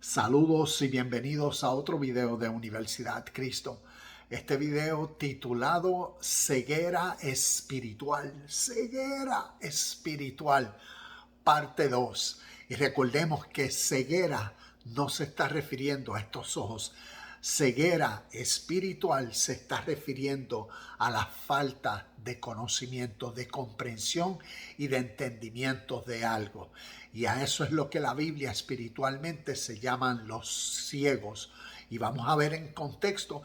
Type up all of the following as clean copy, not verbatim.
Saludos y bienvenidos a otro video de Universidad Cristo. Este video titulado Ceguera Espiritual, parte 2. Y recordemos que ceguera no se está refiriendo a estos ojos. Ceguera espiritual se está refiriendo a la falta de conocimiento, de comprensión y de entendimiento de algo. Y a eso es lo que la Biblia espiritualmente se llaman los ciegos. Y vamos a ver en contexto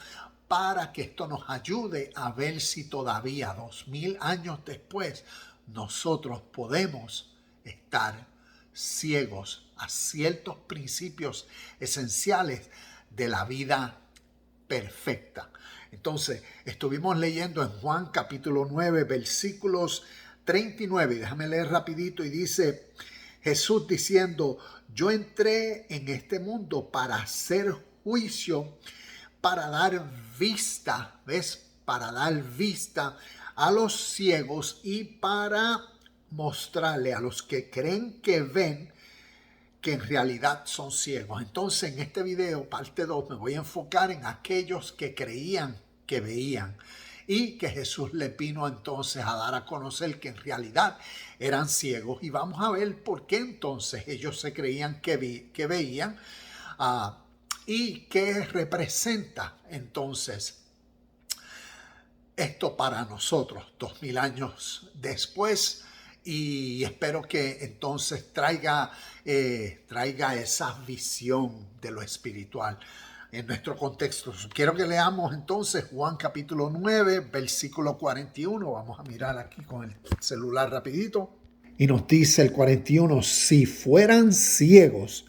para que esto nos ayude a ver si todavía 2000 años después nosotros podemos estar ciegos a ciertos principios esenciales de la vida perfecta. Entonces, estuvimos leyendo en Juan capítulo 9, versículos 39. Déjame leer rapidito y dice Jesús diciendo: yo entré en este mundo para hacer juicio, para dar vista, ¿ves? Para dar vista a los ciegos y para mostrarle a los que creen que ven que en realidad son ciegos. Entonces, en este video, parte 2, me voy a enfocar en aquellos que creían que veían y que Jesús les vino entonces a dar a conocer que en realidad eran ciegos. Y vamos a ver por qué entonces ellos se creían que veían y qué representa entonces esto para nosotros 2000 años después. Y espero que entonces traiga esa visión de lo espiritual en nuestro contexto. Quiero que leamos entonces Juan capítulo 9, versículo 41. Vamos a mirar aquí con el celular rapidito. Y nos dice el 41, si fueran ciegos,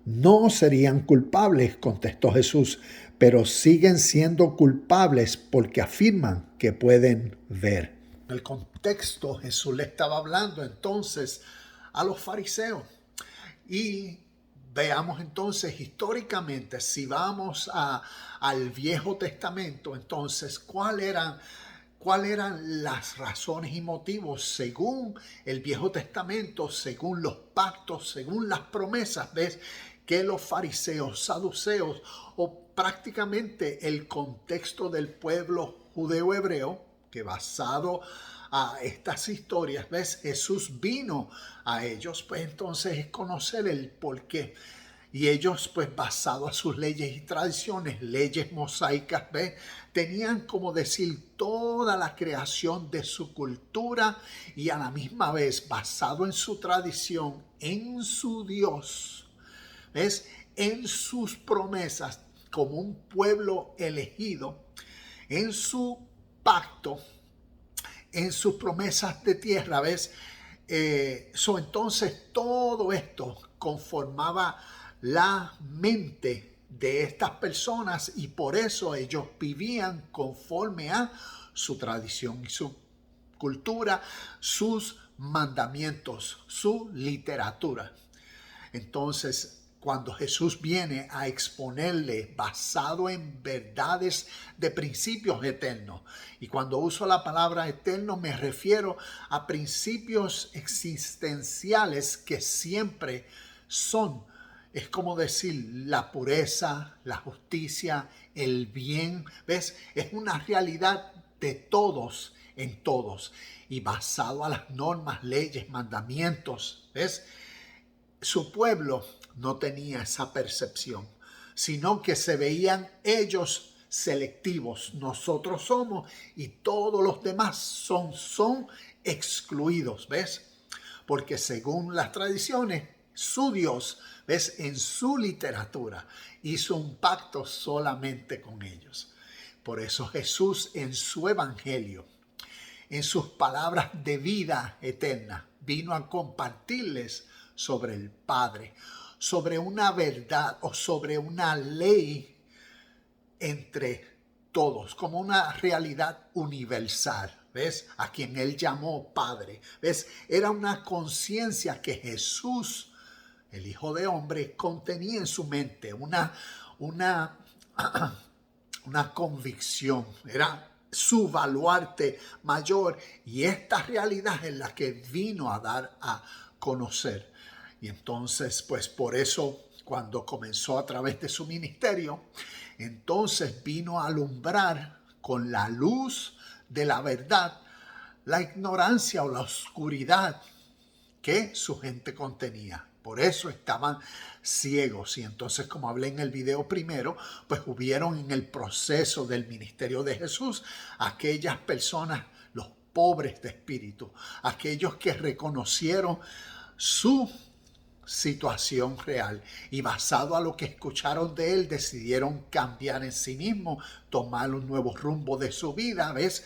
no serían culpables, contestó Jesús, pero siguen siendo culpables porque afirman que pueden ver. En el contexto, Jesús le estaba hablando entonces a los fariseos. Y veamos entonces históricamente, si vamos al Viejo Testamento, entonces, ¿cuáles eran las razones y motivos según el Viejo Testamento, según los pactos, según las promesas? ¿Ves? Que los fariseos, saduceos o prácticamente el contexto del pueblo judeo-hebreo, que basado a estas historias, ¿ves? Jesús vino a ellos, pues entonces es conocer el porqué. Y ellos, pues basado a sus leyes y tradiciones, leyes mosaicas, ¿ves? Tenían como decir toda la creación de su cultura y a la misma vez basado en su tradición, en su Dios, ¿ves? En sus promesas como un pueblo elegido, en su pacto, en sus promesas de tierra, ¿ves? Entonces todo esto conformaba la mente de estas personas y por eso ellos vivían conforme a su tradición y su cultura, sus mandamientos, su literatura. Entonces, cuando Jesús viene a exponerle basado en verdades de principios eternos, y cuando uso la palabra eterno me refiero a principios existenciales que siempre son, es como decir, la pureza, la justicia, el bien, ¿ves? Es una realidad de todos en todos y basado a las normas, leyes, mandamientos, ¿ves? Su pueblo no tenía esa percepción, sino que se veían ellos selectivos. Nosotros somos y todos los demás son excluidos, ¿ves? Porque según las tradiciones, su Dios, ¿ves? En su literatura hizo un pacto solamente con ellos. Por eso Jesús en su evangelio, en sus palabras de vida eterna, vino a compartirles sobre el Padre, sobre una verdad o sobre una ley entre todos, como una realidad universal, ¿ves? A quien él llamó Padre, ¿ves? Era una conciencia que Jesús, el Hijo de Hombre, contenía en su mente, una convicción, era su baluarte mayor y esta realidad es la que vino a dar a conocer. Y entonces, pues por eso cuando comenzó a través de su ministerio, entonces vino a alumbrar con la luz de la verdad la ignorancia o la oscuridad que su gente contenía. Por eso estaban ciegos. Y entonces, como hablé en el video primero, pues hubieron en el proceso del ministerio de Jesús aquellas personas, los pobres de espíritu, aquellos que reconocieron su situación real y basado a lo que escucharon de él decidieron cambiar en sí mismos, tomar un nuevo rumbo de su vida, ¿ves?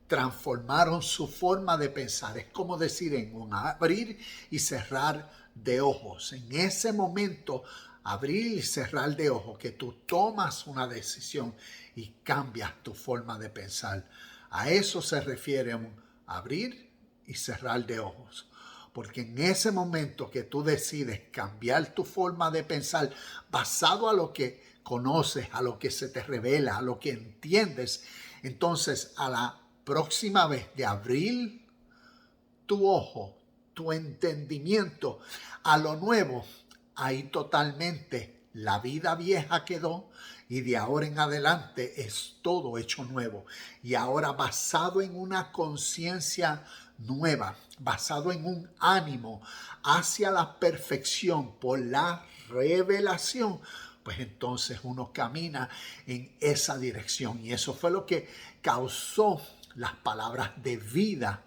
Transformaron su forma de pensar. Es como decir en un abrir y cerrar de ojos. En ese momento, abrir y cerrar de ojos, que tú tomas una decisión y cambias tu forma de pensar. A eso se refiere un abrir y cerrar de ojos. Porque en ese momento que tú decides cambiar tu forma de pensar basado a lo que conoces, a lo que se te revela, a lo que entiendes, entonces a la próxima vez de abrir tu ojo, tu entendimiento a lo nuevo, ahí totalmente la vida vieja quedó y de ahora en adelante es todo hecho nuevo. Y ahora basado en una conciencia nueva, basado en un ánimo hacia la perfección por la revelación, pues entonces uno camina en esa dirección. Y eso fue lo que causó las palabras de vida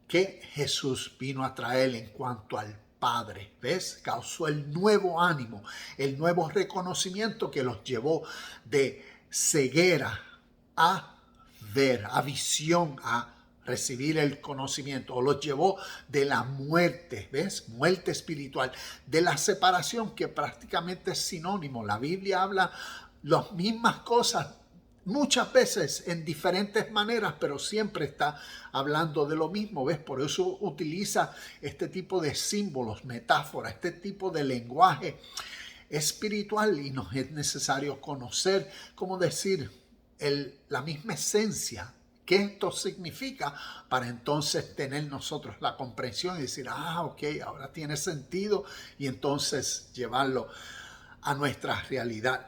que Jesús vino a traer en cuanto al Padre. ¿Ves? Causó el nuevo ánimo, el nuevo reconocimiento que los llevó de ceguera a ver, a visión, a recibir el conocimiento, o los llevó de la muerte, ¿ves? Muerte espiritual, de la separación, que prácticamente es sinónimo. La Biblia habla las mismas cosas muchas veces en diferentes maneras, pero siempre está hablando de lo mismo, ¿ves? Por eso utiliza este tipo de símbolos, metáforas, este tipo de lenguaje espiritual, y nos es necesario conocer, cómo decir, la misma esencia, qué esto significa, para entonces tener nosotros la comprensión y decir, ok, ahora tiene sentido, y entonces llevarlo a nuestra realidad.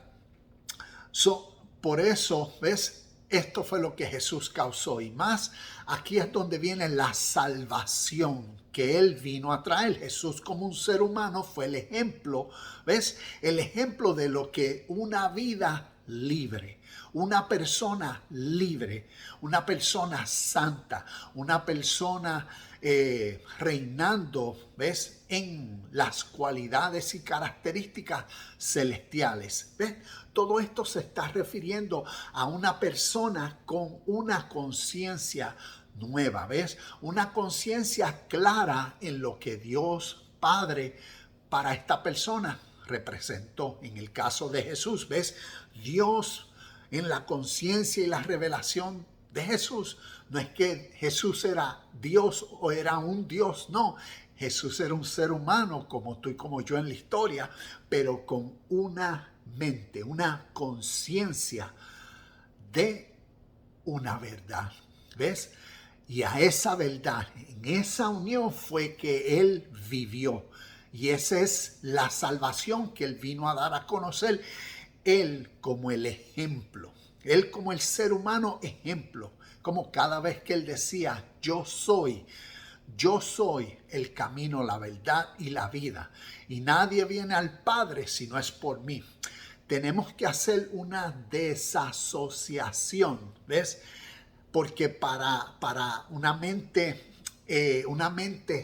Por eso, ¿ves? Esto fue lo que Jesús causó, y más aquí es donde viene la salvación que Él vino a traer. Jesús como un ser humano fue el ejemplo, ¿ves? El ejemplo de lo que una vida libre, una persona libre, una persona santa, una persona reinando, ¿ves? En las cualidades y características celestiales, ¿ves? Todo esto se está refiriendo a una persona con una conciencia nueva, ¿ves? Una conciencia clara en lo que Dios Padre para esta persona representó. En el caso de Jesús, ¿ves? Dios en la conciencia y la revelación de Jesús. No es que Jesús era Dios o era un Dios, no. Jesús era un ser humano como tú y como yo en la historia, pero con una mente, una conciencia de una verdad, ¿ves? Y a esa verdad, en esa unión fue que Él vivió. Y esa es la salvación que Él vino a dar a conocer. Él como el ejemplo, Él como el ser humano ejemplo, como cada vez que Él decía, yo soy el camino, la verdad y la vida. Y nadie viene al Padre si no es por mí. Tenemos que hacer una desasociación, ¿ves? Porque para una mente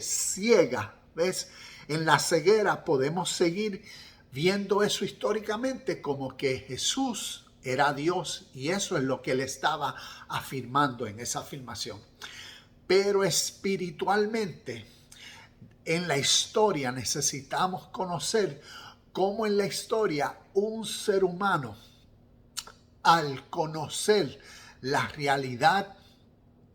ciega, ¿ves? En la ceguera podemos seguir viendo eso históricamente como que Jesús era Dios, y eso es lo que él estaba afirmando en esa afirmación. Pero espiritualmente, en la historia necesitamos conocer cómo en la historia un ser humano, al conocer la realidad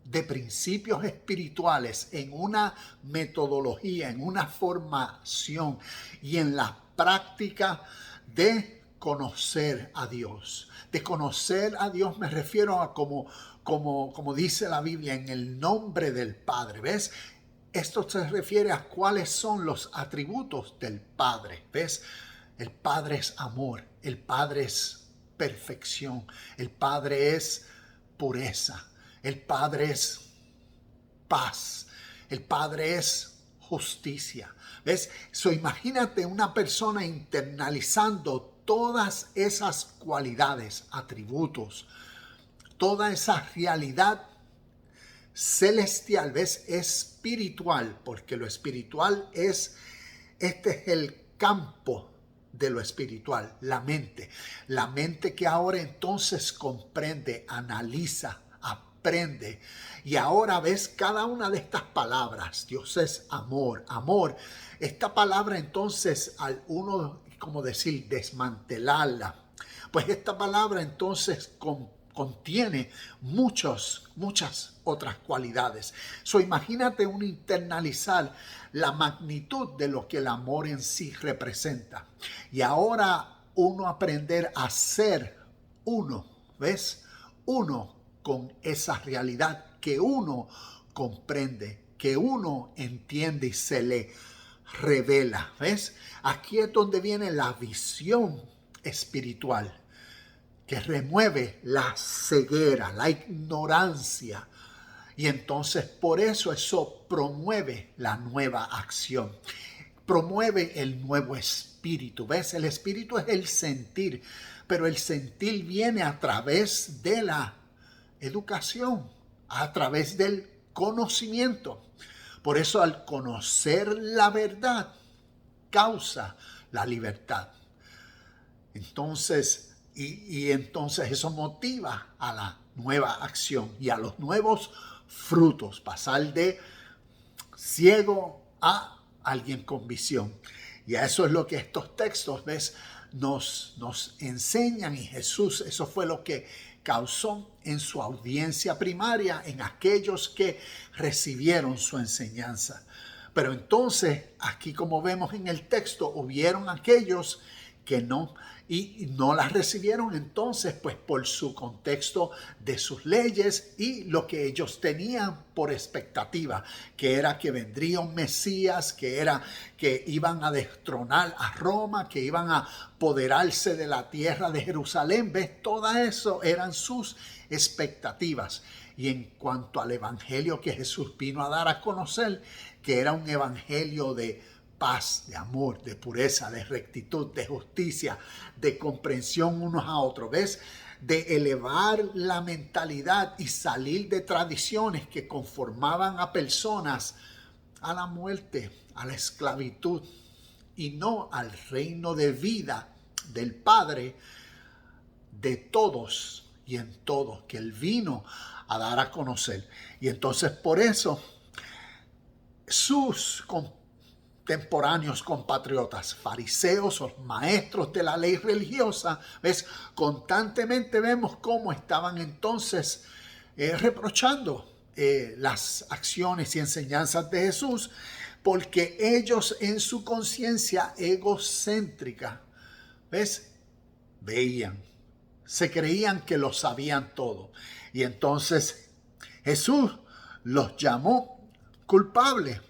de principios espirituales en una metodología, en una formación y en la práctica de conocer a Dios. De conocer a Dios me refiero a como dice la Biblia, en el nombre del Padre, ¿ves? Esto se refiere a cuáles son los atributos del Padre, ¿ves? El Padre es amor, el Padre es perfección, el Padre es pureza, el Padre es paz, el Padre es justicia. ¿Ves? Imagínate una persona internalizando todas esas cualidades, atributos, toda esa realidad celestial, ¿ves? Espiritual, porque lo espiritual este es el campo de lo espiritual, la mente que ahora entonces comprende, analiza, aprende. Y ahora ves cada una de estas palabras. Dios es amor, amor. Esta palabra entonces, al uno, como decir, desmantelarla, pues esta palabra entonces contiene muchas otras cualidades. Imagínate un internalizar la magnitud de lo que el amor en sí representa. Y ahora uno aprender a ser uno, ¿ves? Uno con esa realidad que uno comprende, que uno entiende y se le revela, ¿ves? Aquí es donde viene la visión espiritual, que remueve la ceguera, la ignorancia. Y entonces por eso promueve la nueva acción, promueve el nuevo espíritu. ¿Ves? El espíritu es el sentir, pero el sentir viene a través de la educación, a través del conocimiento. Por eso al conocer la verdad, causa la libertad. Entonces, y entonces eso motiva a la nueva acción y a los nuevos frutos, pasar de ciego a alguien con visión. Y a eso es lo que estos textos, ¿ves? Nos enseñan, y Jesús, eso fue lo que causó en su audiencia primaria, en aquellos que recibieron su enseñanza. Pero entonces, aquí como vemos en el texto, hubieron aquellos que no las recibieron entonces pues por su contexto de sus leyes y lo que ellos tenían por expectativa, que era que vendría un Mesías, que iban a destronar a Roma, que iban a apoderarse de la tierra de Jerusalén. ¿Ves? Todo eso eran sus expectativas. Y en cuanto al evangelio que Jesús vino a dar a conocer, que era un evangelio de paz, de amor, de pureza, de rectitud, de justicia, de comprensión unos a otros, ¿ves? De elevar la mentalidad y salir de tradiciones que conformaban a personas a la muerte, a la esclavitud y no al reino de vida del Padre de todos y en todos, que Él vino a dar a conocer. Y entonces por eso sus contemporáneos compatriotas, fariseos o maestros de la ley religiosa, ¿ves? Constantemente vemos cómo estaban entonces reprochando las acciones y enseñanzas de Jesús, porque ellos en su conciencia egocéntrica, ¿ves? Veían, se creían que lo sabían todo. Y entonces Jesús los llamó culpables,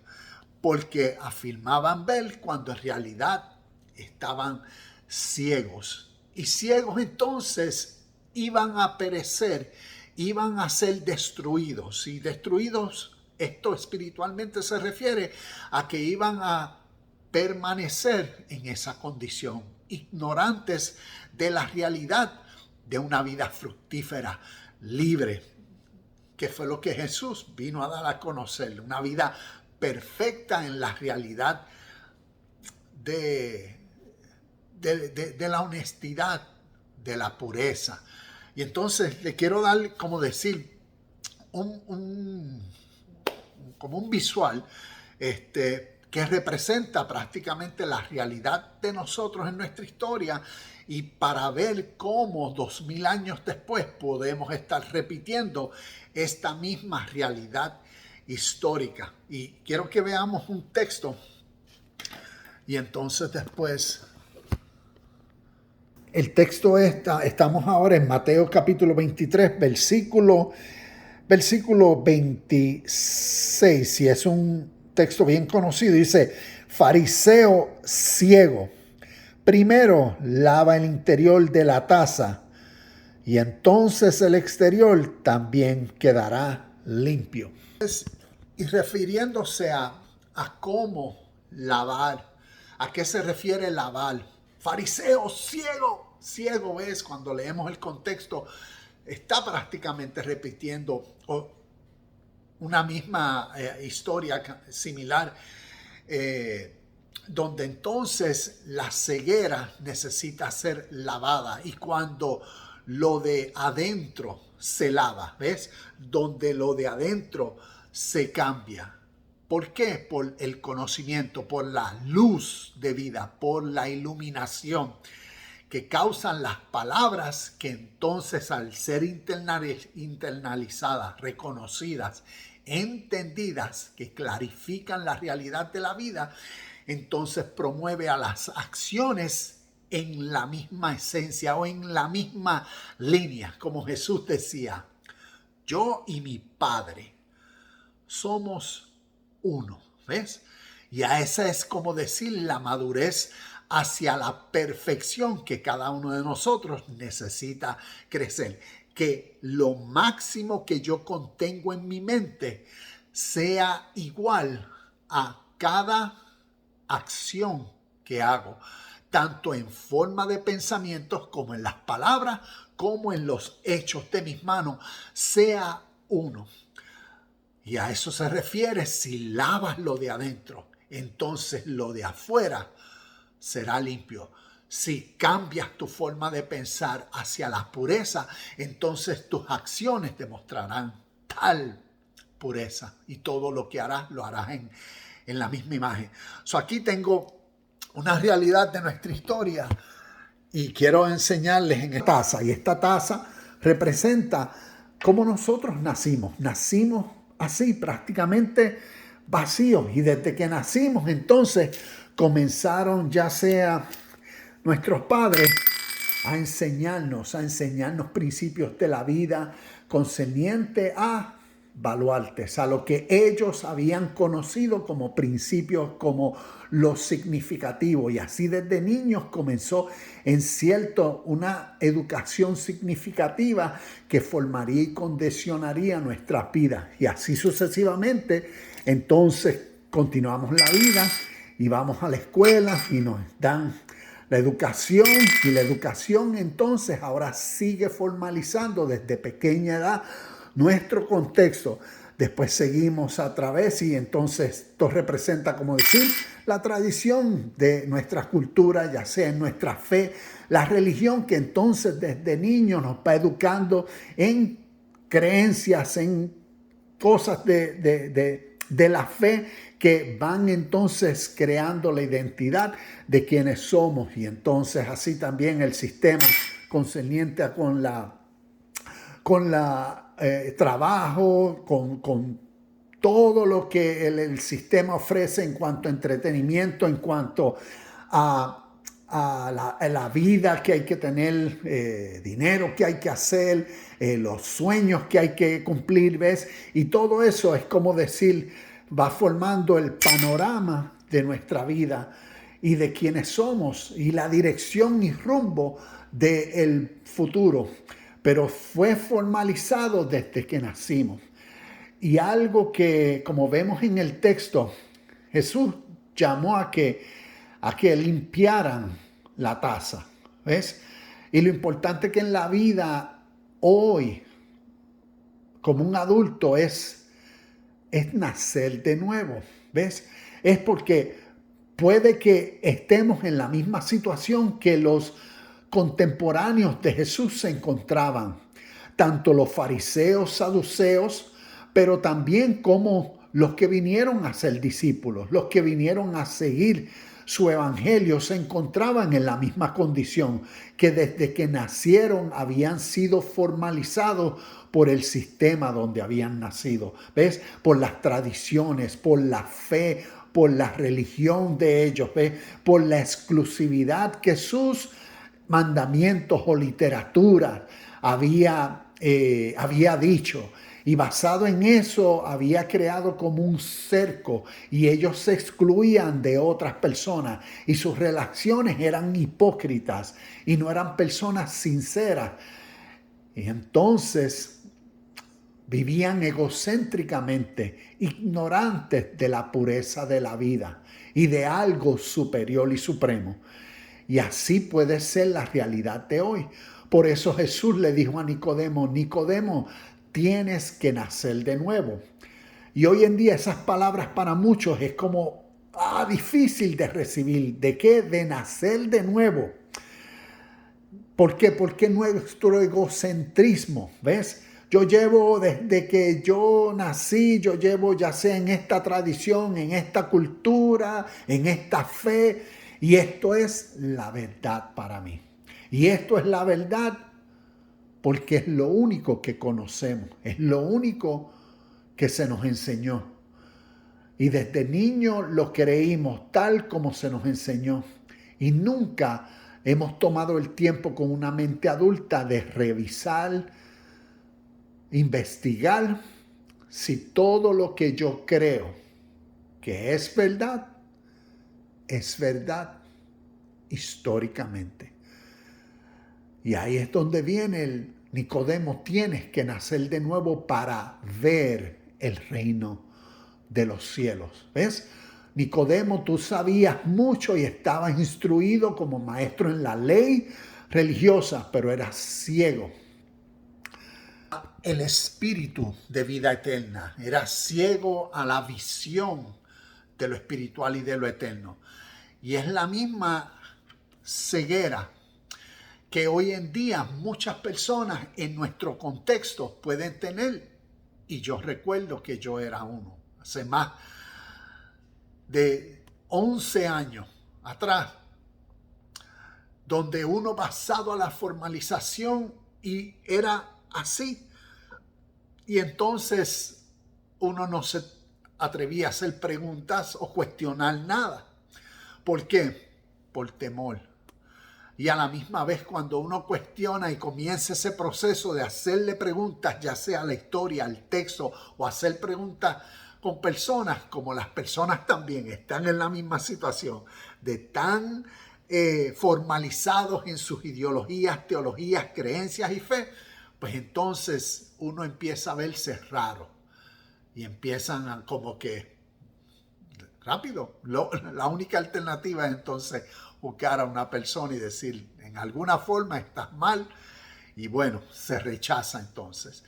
porque afirmaban ver cuando en realidad estaban ciegos. Y ciegos entonces iban a perecer, iban a ser destruidos. Y destruidos, esto espiritualmente se refiere a que iban a permanecer en esa condición, ignorantes de la realidad de una vida fructífera, libre, que fue lo que Jesús vino a dar a conocer, una vida perfecta en la realidad de la honestidad, de la pureza. Y entonces le quiero dar, como decir, como un visual que representa prácticamente la realidad de nosotros en nuestra historia, y para ver cómo 2000 años después podemos estar repitiendo esta misma realidad histórica. Y quiero que veamos un texto y entonces después el texto estamos ahora en Mateo capítulo 23 versículo 26, y es un texto bien conocido. Dice: fariseo ciego, Primero lava el interior de la taza y entonces el exterior también quedará limpio. Y refiriéndose a cómo lavar, ¿a qué se refiere lavar? Fariseo, ciego, ciego, ¿ves? Cuando leemos el contexto, está prácticamente repitiendo una misma historia similar, donde entonces la ceguera necesita ser lavada, y cuando lo de adentro se lava, ¿ves? Donde lo de adentro se cambia. ¿Por qué? Por el conocimiento, por la luz de vida, por la iluminación que causan las palabras, que entonces al ser internalizadas, reconocidas, entendidas, que clarifican la realidad de la vida, entonces promueve a las acciones en la misma esencia o en la misma línea, como Jesús decía: yo y mi Padre somos uno, ¿ves? Y a esa es como decir la madurez hacia la perfección que cada uno de nosotros necesita crecer. Que lo máximo que yo contengo en mi mente sea igual a cada acción que hago, tanto en forma de pensamientos como en las palabras, como en los hechos de mis manos, sea uno. Y a eso se refiere: si lavas lo de adentro, entonces lo de afuera será limpio. Si cambias tu forma de pensar hacia la pureza, entonces tus acciones demostrarán tal pureza, y todo lo que harás lo harás en la misma imagen. Aquí tengo una realidad de nuestra historia y quiero enseñarles en esta taza. Y esta taza representa cómo nosotros nacimos. Nacimos así, prácticamente vacíos. Y desde que nacimos, entonces comenzaron ya sea nuestros padres a enseñarnos principios de la vida concerniente a baluartes, a lo que ellos habían conocido como principios, como lo significativo. Y así desde niños comenzó en cierto una educación significativa que formaría y condicionaría nuestras vidas. Y así sucesivamente, entonces continuamos la vida y vamos a la escuela y nos dan la educación, y la educación entonces ahora sigue formalizando desde pequeña edad nuestro contexto. Después seguimos a través, y entonces esto representa, como decir, la tradición de nuestra cultura, ya sea en nuestra fe, la religión, que entonces desde niños nos va educando en creencias, en cosas de la fe, que van entonces creando la identidad de quienes somos. Y entonces así también el sistema concerniente con trabajo, con todo lo que el sistema ofrece en cuanto a entretenimiento, en cuanto a la vida que hay que tener, dinero que hay que hacer, los sueños que hay que cumplir, ¿ves? Y todo eso es como decir, va formando el panorama de nuestra vida y de quienes somos y la dirección y rumbo del futuro. Pero fue formalizado desde que nacimos. Y algo que, como vemos en el texto, Jesús llamó a que limpiaran la taza, ¿ves? Y lo importante que en la vida hoy, como un adulto, es nacer de nuevo, ¿ves? Es porque puede que estemos en la misma situación que los contemporáneos de Jesús se encontraban, tanto los fariseos, saduceos, pero también como los que vinieron a ser discípulos, los que vinieron a seguir su evangelio, se encontraban en la misma condición, que desde que nacieron habían sido formalizados por el sistema donde habían nacido, ¿ves? Por las tradiciones, por la fe, por la religión de ellos, ¿ves? Por la exclusividad que sus mandamientos o literatura había dicho. Y basado en eso había creado como un cerco y ellos se excluían de otras personas y sus relaciones eran hipócritas y no eran personas sinceras. Y entonces vivían egocéntricamente, ignorantes de la pureza de la vida y de algo superior y supremo. Y así puede ser la realidad de hoy. Por eso Jesús le dijo a Nicodemo, Nicodemo, tienes que nacer de nuevo. Y hoy en día esas palabras para muchos es como difícil de recibir. ¿De qué? De nacer de nuevo. ¿Por qué? Porque nuestro egocentrismo, ¿ves? Yo llevo desde que yo nací, yo llevo ya sea en esta tradición, en esta cultura, en esta fe, y esto es la verdad para mí. Y esto es la verdad porque es lo único que conocemos, es lo único que se nos enseñó. Y desde niño lo creímos tal como se nos enseñó. Y nunca hemos tomado el tiempo con una mente adulta de revisar, investigar si todo lo que yo creo que es verdad históricamente. Y ahí es donde viene el Nicodemo, tienes que nacer de nuevo para ver el reino de los cielos. ¿Ves? Nicodemo, tú sabías mucho y estabas instruido como maestro en la ley religiosa, pero eras ciego. El espíritu de vida eterna, eras ciego a la visión de lo espiritual y de lo eterno. Y es la misma ceguera que hoy en día muchas personas en nuestro contexto pueden tener. Y yo recuerdo que yo era uno. Hace más de 11 años atrás, donde uno basado a la formalización y era así. Y entonces uno no se atrevía a hacer preguntas o cuestionar nada. ¿Por qué? Por temor. Y a la misma vez cuando uno cuestiona y comienza ese proceso de hacerle preguntas, ya sea a la historia, al texto, o hacer preguntas con personas, como las personas también están en la misma situación, de tan formalizados en sus ideologías, teologías, creencias y fe, pues entonces uno empieza a verse raro y empiezan a como que rápido. La única alternativa es entonces buscar a una persona y decir, en alguna forma estás mal, y bueno, se rechaza entonces.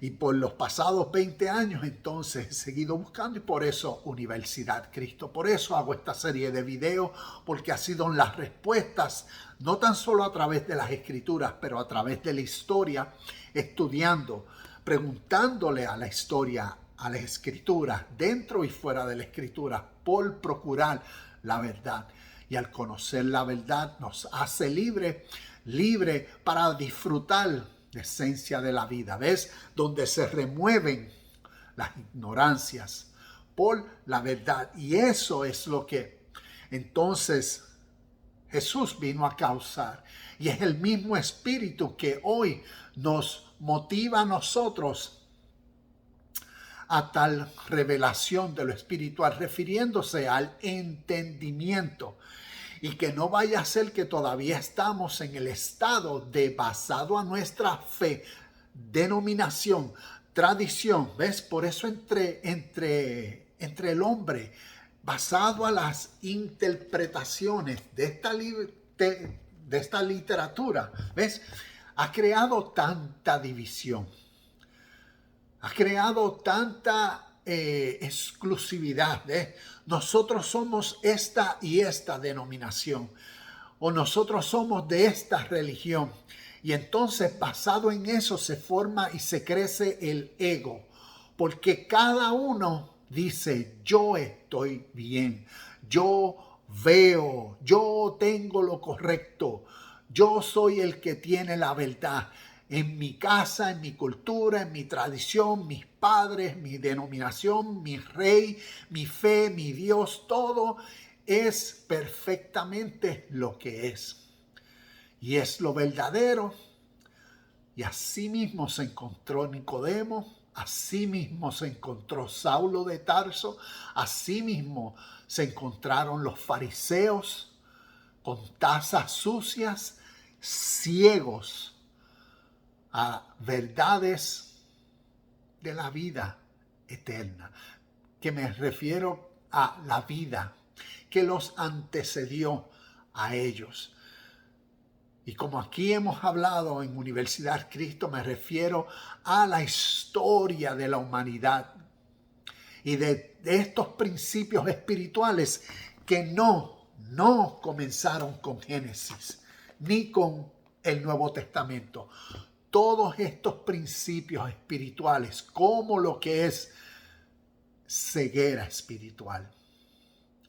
Y por los pasados 20 años entonces he seguido buscando y por eso Universidad Cristo. Por eso hago esta serie de videos, porque ha sido las respuestas, no tan solo a través de las escrituras, pero a través de la historia, estudiando, preguntándole a la historia, a las escrituras, dentro y fuera de la escritura, por procurar la verdad. Y al conocer la verdad nos hace libre para disfrutar la esencia de la vida. ¿Ves? Donde se remueven las ignorancias por la verdad. Y eso es lo que entonces Jesús vino a causar. Y es el mismo espíritu que hoy nos motiva a nosotros a tal revelación de lo espiritual, refiriéndose al entendimiento. Y que no vaya a ser que todavía estamos en el estado de basado a nuestra fe, denominación, tradición. ¿Ves? Por eso entre el hombre, basado a las interpretaciones de esta literatura, ¿ves? Ha creado tanta división. Ha creado tanta exclusividad. Nosotros somos esta y esta denominación, o nosotros somos de esta religión. Y entonces, basado en eso, se forma y se crece el ego, porque cada uno dice, yo estoy bien, yo veo, yo tengo lo correcto, yo soy el que tiene la verdad. En mi casa, en mi cultura, en mi tradición, mis padres, mi denominación, mi rey, mi fe, mi Dios, todo es perfectamente lo que es. Y es lo verdadero. Y así mismo se encontró Nicodemo Asimismo se encontró Saulo de Tarso, asimismo se encontraron los fariseos con tazas sucias, ciegos a verdades de la vida eterna, que me refiero a la vida que los antecedió a ellos. Y como aquí hemos hablado en Universidad Cristo, me refiero a la historia de la humanidad y de estos principios espirituales que no comenzaron con Génesis ni con el Nuevo Testamento. Todos estos principios espirituales, como lo que es ceguera espiritual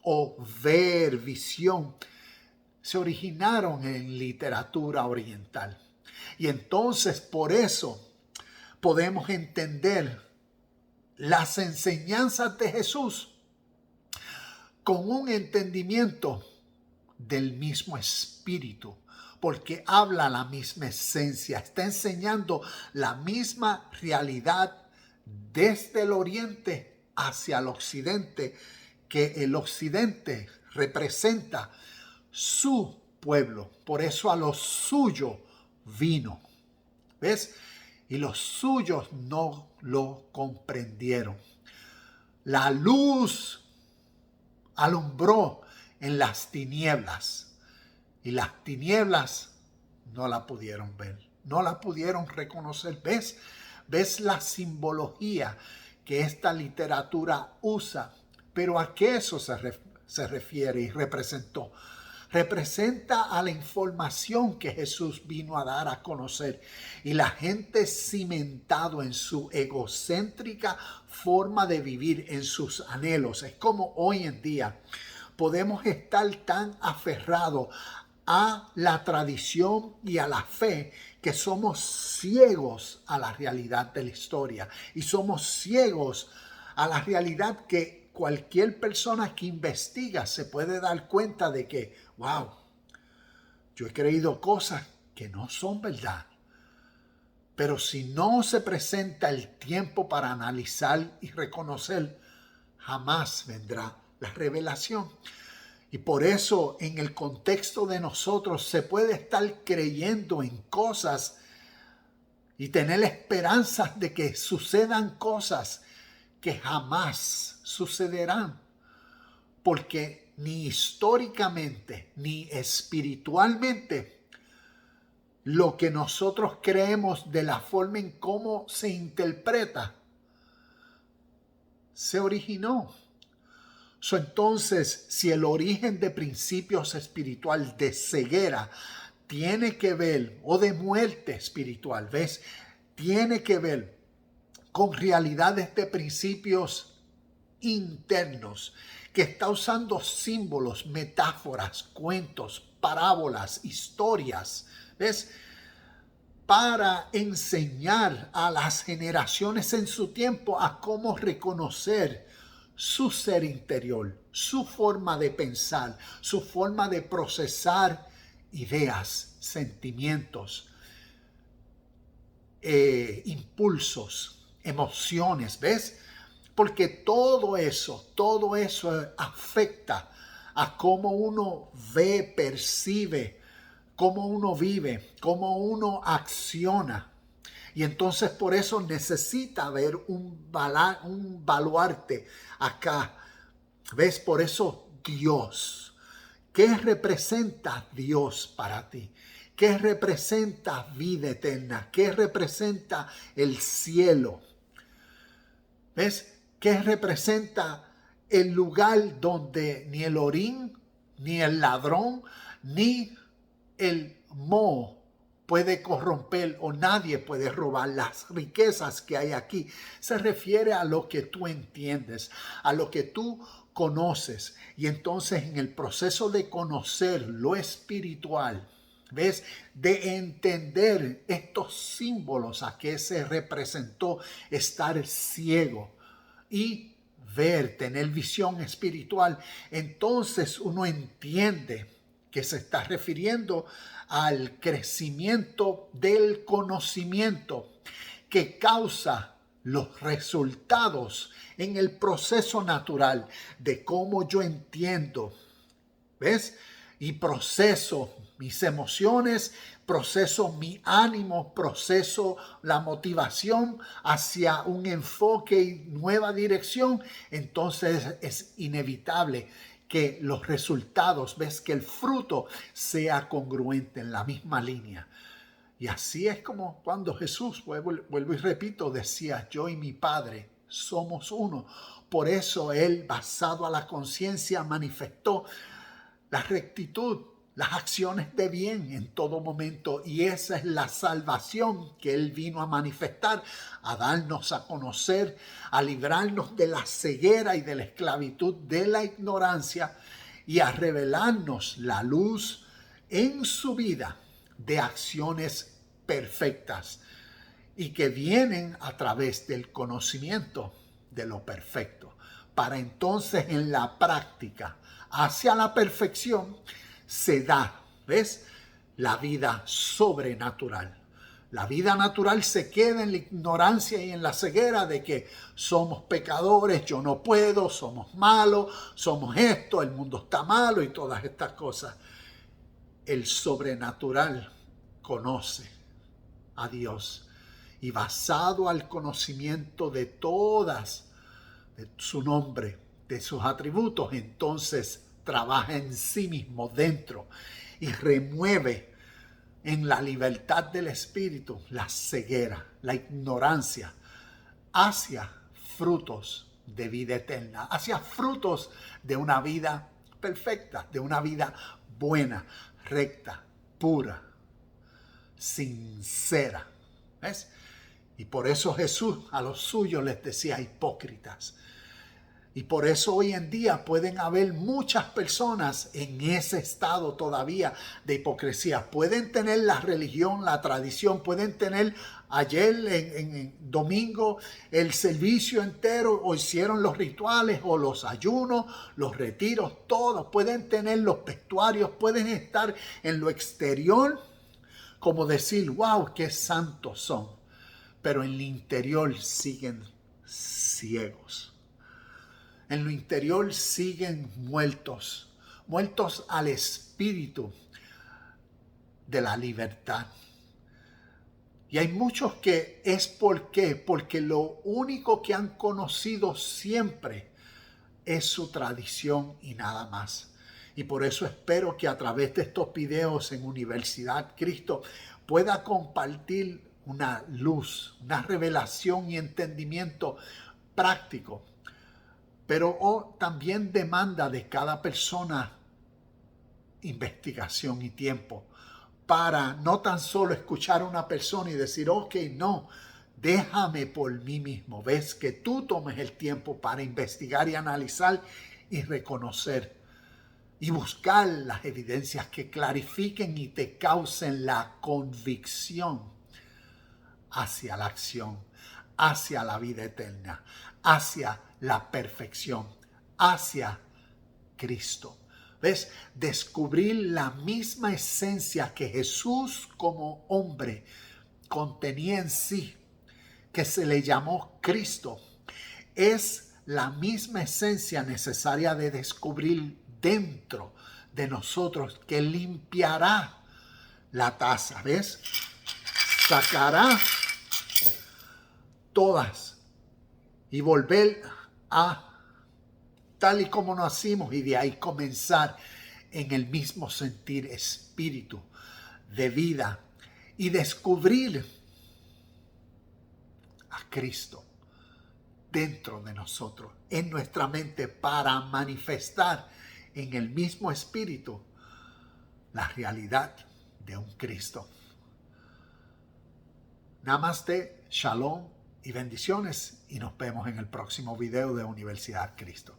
o ver, visión, se originaron en literatura oriental. Y entonces por eso podemos entender las enseñanzas de Jesús con un entendimiento del mismo espíritu, porque habla la misma esencia, está enseñando la misma realidad desde el oriente hacia el occidente, que el occidente representa su pueblo. Por eso a los suyos vino. ¿Ves? Y los suyos no lo comprendieron. La luz alumbró en las tinieblas y las tinieblas no la pudieron ver, no la pudieron reconocer. ¿Ves la simbología que esta literatura usa? Pero ¿a qué eso se refiere y representó? Representa a la información que Jesús vino a dar a conocer, y la gente cimentado en su egocéntrica forma de vivir, en sus anhelos. Es como hoy en día podemos estar tan aferrados a la tradición y a la fe que somos ciegos a la realidad de la historia, y somos ciegos a la realidad que cualquier persona que investiga se puede dar cuenta de que, wow, yo he creído cosas que no son verdad. Pero si no se presenta el tiempo para analizar y reconocer, jamás vendrá la revelación. Y por eso en el contexto de nosotros se puede estar creyendo en cosas y tener esperanzas de que sucedan cosas que jamás sucederán, porque ni históricamente ni espiritualmente lo que nosotros creemos de la forma en cómo se interpreta se originó. Entonces, si el origen de principios espiritual de ceguera tiene que ver, o de muerte espiritual, ¿ves? Tiene que ver con realidades de principios internos, que está usando símbolos, metáforas, cuentos, parábolas, historias, ¿ves? Para enseñar a las generaciones en su tiempo a cómo reconocer su ser interior, su forma de pensar, su forma de procesar ideas, sentimientos, impulsos, emociones, ¿ves? Porque todo eso afecta a cómo uno ve, percibe, cómo uno vive, cómo uno acciona. Y entonces por eso necesita haber un baluarte acá. ¿Ves? Por eso Dios. ¿Qué representa Dios para ti? ¿Qué representa vida eterna? ¿Qué representa el cielo? ¿Ves? ¿Qué representa el lugar donde ni el orín, ni el ladrón, ni el moho puede corromper, o nadie puede robar las riquezas que hay aquí? Se refiere a lo que tú entiendes, a lo que tú conoces. Y entonces en el proceso de conocer lo espiritual, ¿ves? De entender estos símbolos a que se representó estar ciego y ver, tener visión espiritual, entonces uno entiende que se está refiriendo al crecimiento del conocimiento que causa los resultados en el proceso natural de cómo yo entiendo, ¿ves? Y proceso mis emociones, proceso mi ánimo, proceso la motivación hacia un enfoque y nueva dirección, entonces es inevitable que los resultados, ves, que el fruto sea congruente en la misma línea. Y así es como cuando Jesús, vuelvo y repito, decía, yo y mi Padre somos uno. Por eso Él, basado a la conciencia, manifestó la rectitud, las acciones de bien en todo momento. Y esa es la salvación que Él vino a manifestar, a darnos a conocer, a librarnos de la ceguera y de la esclavitud de la ignorancia y a revelarnos la luz en su vida de acciones perfectas y que vienen a través del conocimiento de lo perfecto, para entonces en la práctica hacia la perfección se da, ¿ves? La vida sobrenatural. La vida natural se queda en la ignorancia y en la ceguera de que somos pecadores, yo no puedo, somos malos, somos esto, el mundo está malo y todas estas cosas. El sobrenatural conoce a Dios y basado al conocimiento de todas, de su nombre, de sus atributos, entonces trabaja en sí mismo dentro y remueve en la libertad del espíritu la ceguera, la ignorancia, hacia frutos de vida eterna, hacia frutos de una vida perfecta, de una vida buena, recta, pura, sincera. ¿Ves? Y por eso Jesús a los suyos les decía hipócritas. Y por eso hoy en día pueden haber muchas personas en ese estado todavía de hipocresía. Pueden tener la religión, la tradición, pueden tener ayer en domingo el servicio entero, o hicieron los rituales o los ayunos, los retiros, todos. Pueden tener los vestuarios, pueden estar en lo exterior como decir, wow, qué santos son. Pero en el interior siguen ciegos. En lo interior siguen muertos al espíritu de la libertad. Y hay muchos que es porque lo único que han conocido siempre es su tradición y nada más. Y por eso espero que a través de estos videos en Universidad Cristo pueda compartir una luz, una revelación y entendimiento práctico. Pero también demanda de cada persona investigación y tiempo para no tan solo escuchar a una persona y decir, ok, no, déjame por mí mismo. Ves que tú tomes el tiempo para investigar y analizar y reconocer y buscar las evidencias que clarifiquen y te causen la convicción hacia la acción, hacia la vida eterna, hacia la perfección, hacia Cristo. ¿Ves? Descubrir la misma esencia que Jesús como hombre contenía en sí, que se le llamó Cristo, es la misma esencia necesaria de descubrir dentro de nosotros, que limpiará la taza, ¿ves? Sacará todas y volver a tal y como nacimos, y de ahí comenzar en el mismo sentir espíritu de vida y descubrir a Cristo dentro de nosotros, en nuestra mente, para manifestar en el mismo espíritu la realidad de un Cristo. Namaste, shalom y bendiciones, y nos vemos en el próximo video de Universidad Cristo.